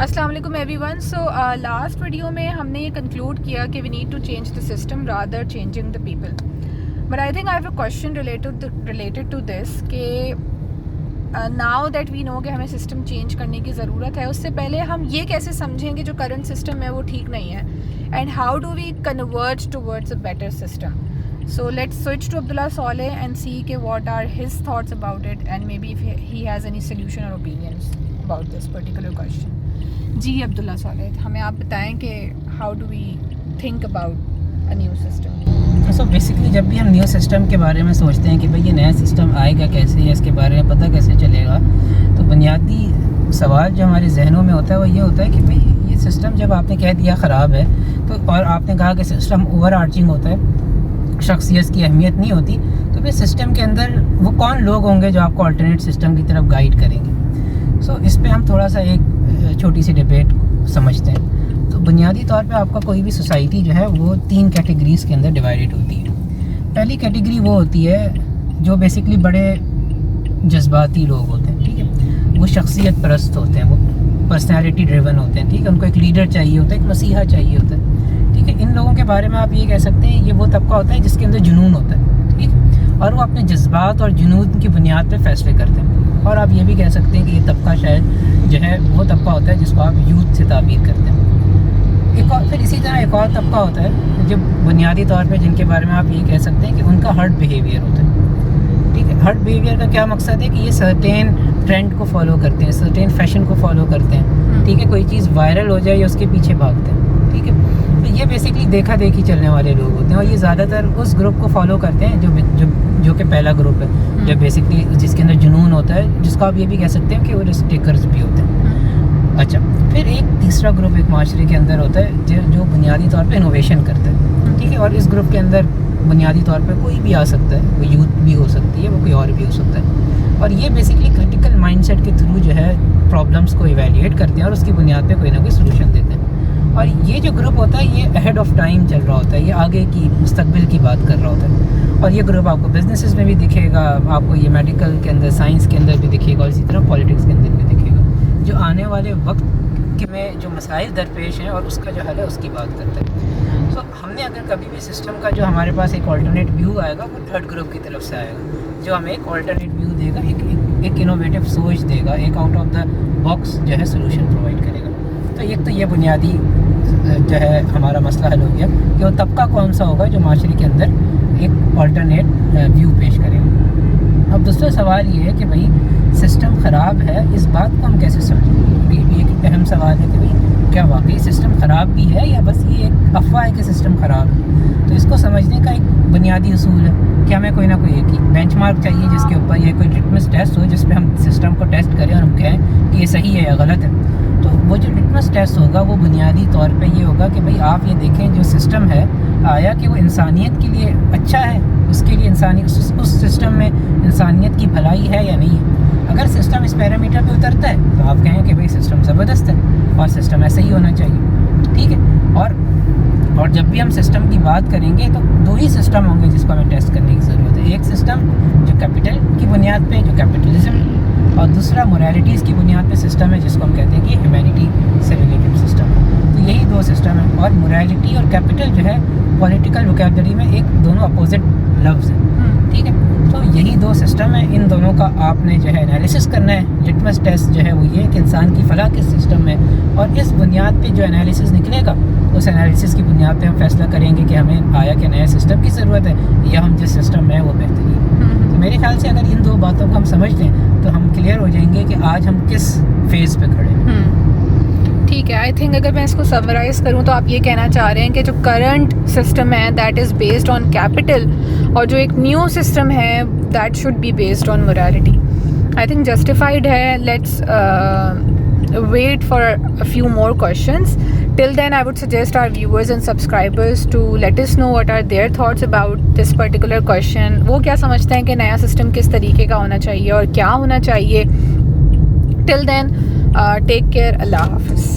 السلام علیکم everyone. So last video میں ہم نے یہ کنکلوڈ کیا کہ we need to change the system rather changing the people. But I think I have a question related to this کہ ناؤ دیٹ وی نو کہ ہمیں سسٹم چینج کرنے کی ضرورت ہے، اس سے پہلے ہم یہ کیسے سمجھیں کہ جو کرنٹ سسٹم ہے وہ ٹھیک نہیں ہے، and how do we convert towards a better system. So let's switch to Abdullah Saleh and see what are his thoughts about it, and maybe if he has any solution or opinions about this particular question. جی عبداللہ صالح، ہمیں آپ بتائیں کہ how do we think about a new system. So basically جب بھی ہم new system کے بارے میں سوچتے ہیں کہ بھئی یہ نیا سسٹم آئے گا کیسے یا اس کے بارے میں پتہ کیسے چلے گا، تو بنیادی سوال جو ہمارے ذہنوں میں ہوتا ہے وہ یہ ہوتا ہے کہ بھئی یہ سسٹم جب آپ نے کہہ دیا خراب ہے تو اور آپ نے کہا کہ سسٹم اوور آرچنگ ہوتا ہے، شخصیت کی اہمیت نہیں ہوتی، تو پھر سسٹم کے اندر وہ کون لوگ ہوں گے جو آپ کو الٹرنیٹ سسٹم کی طرف گائیڈ کریں گے. سو اس پہ ہم تھوڑا سا ایک چھوٹی سی ڈبیٹ سمجھتے ہیں. تو بنیادی طور پہ آپ کا کوئی بھی سوسائٹی جو ہے وہ 3 کیٹیگریز کے اندر ڈیوائڈڈ ہوتی ہے. پہلی کیٹیگری وہ ہوتی ہے جو بیسکلی بڑے جذباتی لوگ ہوتے ہیں، ٹھیک ہے، وہ شخصیت پرست ہوتے ہیں، وہ پرسنالٹی ڈریون ہوتے ہیں، ٹھیک ہے، ان کو ایک لیڈر چاہیے ہوتا ہے، ایک مسیحا چاہیے ہوتا ہے، ٹھیک ہے. ان لوگوں کے بارے میں آپ یہ کہہ سکتے ہیں یہ وہ طبقہ ہوتا ہے جس کے اندر جنون ہوتا ہے، ٹھیک، اور وہ اپنے جذبات اور جنون کی بنیاد پہ فیصلے کرتے ہیں. اور آپ یہ بھی کہہ سکتے ہیں کہ یہ طبقہ شاید جو ہے وہ طبقہ ہوتا ہے جس کو آپ یوتھ سے تعبیر کرتے ہیں. پھر اسی طرح ایک اور طبقہ ہوتا ہے جو بنیادی طور پہ جن کے بارے میں آپ یہ کہہ سکتے ہیں کہ ان کا ہرٹ بیہیویئر ہوتا ہے، ٹھیک ہے. ہرٹ بیہیویئر کا کیا مقصد ہے کہ یہ سرٹین ٹرینڈ کو فالو کرتے ہیں، سرٹین فیشن کو فالو کرتے ہیں، ٹھیک ہے، کوئی چیز وائرل ہو جائے یا اس کے پیچھے بھاگتے ہیں، ٹھیک ہے. تو یہ بیسکلی دیکھا دیکھی چلنے والے لوگ ہوتے ہیں، اور یہ زیادہ تر اس گروپ کو فالو کرتے ہیں جو کہ پہلا گروپ ہے، جو بیسکلی جس کے اندر جنون ہوتا ہے، جس کو آپ یہ بھی کہہ سکتے ہیں کہ وہ رسک ٹیکرز بھی ہوتے ہیں. اچھا، پھر ایک تیسرا گروپ ایک معاشرے کے اندر ہوتا ہے جو بنیادی طور پہ انوویشن کرتا ہے، ٹھیک ہے، اور اس گروپ کے اندر بنیادی طور پہ کوئی بھی آ سکتا ہے، وہ یوتھ بھی ہو سکتی ہے، وہ کوئی اور بھی ہو سکتا ہے. اور یہ بیسکلی کرٹیکل مائنڈ سیٹ کے تھرو جو ہے پرابلمس کو ایویلیویٹ کرتے ہیں اور اس کی بنیاد پہ کوئی نہ کوئی سولوشن دیتے ہیں. اور یہ جو گروپ ہوتا ہے یہ اہیڈ آف ٹائم چل رہا ہوتا ہے، یہ آگے کی مستقبل کی بات کر رہا ہوتا ہے. اور یہ گروپ آپ کو بزنسز میں بھی دکھے گا، آپ کو یہ میڈیکل کے اندر، سائنس کے اندر بھی دکھے گا، اور اسی طرح پالیٹکس کے اندر بھی دکھے گا، جو آنے والے وقت میں جو مسائل درپیش ہیں اور اس کا جو حل ہے اس کی بات کرتا ہے. سو ہم نے اگر کبھی بھی سسٹم کا جو ہمارے پاس ایک آلٹرنیٹ ویو آئے گا وہ تھرڈ گروپ کی طرف سے آئے گا، جو ہمیں ایک آلٹرنیٹ ویو دے گا، ایک انوویٹو سوچ دے گا، ایک آؤٹ آف دا باکس جو ہے سولوشن پرووائڈ کرے گا. تو ایک تو یہ بنیادی جو ہے ہمارا مسئلہ حل ہو گیا کہ وہ طبقہ کون سا ہوگا جو معاشرے کے اندر ایک آلٹرنیٹ ویو پیش کرے گا. اب دوسرا سوال یہ ہے کہ بھائی سسٹم خراب ہے، اس بات کو ہم کیسے سمجھیں؟ یہ بھی ایک اہم سوال ہے کہ بھائی کیا واقعی سسٹم خراب بھی ہے یا بس یہ ایک افواہ ہے کہ سسٹم خراب ہے؟ تو اس کو سمجھنے کا ایک بنیادی اصول ہے کہ ہمیں کوئی نہ کوئی ایک ہی بینچ مارک چاہیے جس کے اوپر یہ کوئی لٹمس ٹیسٹ ہو، جس پہ ہم سسٹم کو ٹیسٹ کریں اور ہم کہیں کہ یہ صحیح ہے یا غلط ہے. تو وہ جو لٹمس ٹیسٹ ہوگا وہ بنیادی طور پہ یہ ہوگا کہ بھئی آپ یہ دیکھیں جو سسٹم ہے آیا کہ وہ انسانیت کے لیے اچھا ہے، اس کے لیے اس سسٹم میں انسانیت کی بھلائی ہے یا نہیں ہے. اگر سسٹم اس پیرامیٹر پہ اترتا ہے تو آپ کہیں کہ بھئی سسٹم زبردست ہے اور سسٹم ایسے ہی ہونا چاہیے، ٹھیک ہے. اور جب بھی ہم سسٹم کی بات کریں گے تو 2 ہی سسٹم ہوں گے جس کو ہمیں ٹیسٹ کرنے کی ضرورت ہے. ایک سسٹم جو کیپٹل کی بنیاد پہ، جو کیپٹلزم، اور دوسرا موریلٹیز کی بنیاد پہ سسٹم ہے جس کو ہم کہتے ہیں کہ ہیومینٹی سے ریلیٹڈ سسٹم ہے. تو یہی 2 سسٹم ہیں، اور موریلٹی اور کیپٹل جو ہے پولیٹیکل ووکیبلری میں ایک دونوں اپوزٹ لفظ ہیں، ٹھیک ہے. تو یہی 2 سسٹم ہیں، ان دونوں کا آپ نے جو ہے انالیسس کرنا ہے. لٹمس ٹیسٹ جو ہے وہ یہ کہ انسان کی فلاح کس سسٹم میں، اور اس بنیاد پہ جو انالیسس نکلے گا اس انالیسس کی بنیاد پہ ہم فیصلہ کریں گے کہ ہمیں آیا کہ نئے سسٹم کی ضرورت ہے یا ہم جس سسٹم میں ہے وہ بہترین ہے. تو میرے خیال سے اگر ان 2 باتوں کو ہم سمجھ لیں تو ہم کلیئر ہو جائیں گے کہ آج ہم کس فیز پہ کھڑے ہیں. ٹھیک ہے. آئی تھنک اگر میں اس کو سمرائز کروں تو آپ یہ کہنا چاہ رہے ہیں کہ جو کرنٹ سسٹم ہے that is based on capital, اور جو ایک نیو سسٹم ہے that should be based on morality. I think justified ہے. Let's wait for a few more questions. Till then, I would suggest our viewers and subscribers to let us know what are their thoughts about this particular question. وہ کیا سمجھتے ہیں کہ نیا system کس طریقے کا ہونا چاہیے اور کیا ہونا چاہیے. Till then, take care. اللہ حافظ.